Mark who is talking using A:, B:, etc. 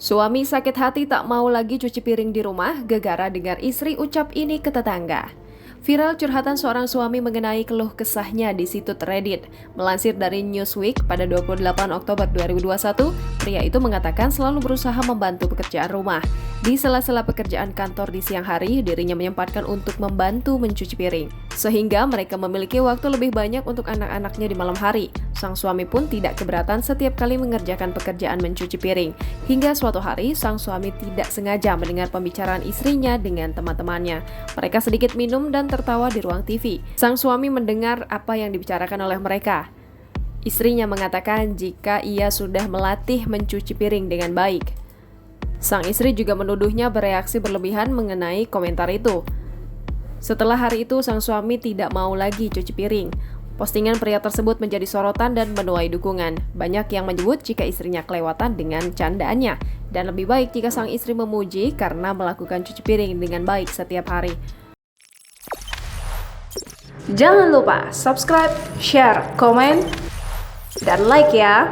A: Suami sakit hati tak mau lagi cuci piring di rumah gegara dengar istri ucap ini ke tetangga. Viral curhatan seorang suami mengenai keluh kesahnya di situs Reddit. Melansir dari Newsweek pada 28 Oktober 2021, pria itu mengatakan selalu berusaha membantu pekerjaan rumah. Di sela-sela pekerjaan kantor di siang hari, dirinya menyempatkan untuk membantu mencuci piring. Sehingga mereka memiliki waktu lebih banyak untuk anak-anaknya di malam hari. Sang suami pun tidak keberatan setiap kali mengerjakan pekerjaan mencuci piring. Hingga suatu hari, sang suami tidak sengaja mendengar pembicaraan istrinya dengan teman-temannya. Mereka sedikit minum dan tertawa di ruang TV. Sang suami mendengar apa yang dibicarakan oleh mereka. Istrinya mengatakan jika ia sudah melatih mencuci piring dengan baik. Sang istri juga menuduhnya bereaksi berlebihan mengenai komentar itu. Setelah hari itu, sang suami tidak mau lagi cuci piring. Postingan pria tersebut menjadi sorotan dan menuai dukungan. Banyak yang menyebut jika istrinya kelewatan dengan candaannya, dan lebih baik jika sang istri memuji karena melakukan cuci piring dengan baik setiap hari. Jangan lupa subscribe, share, komen, dan like ya!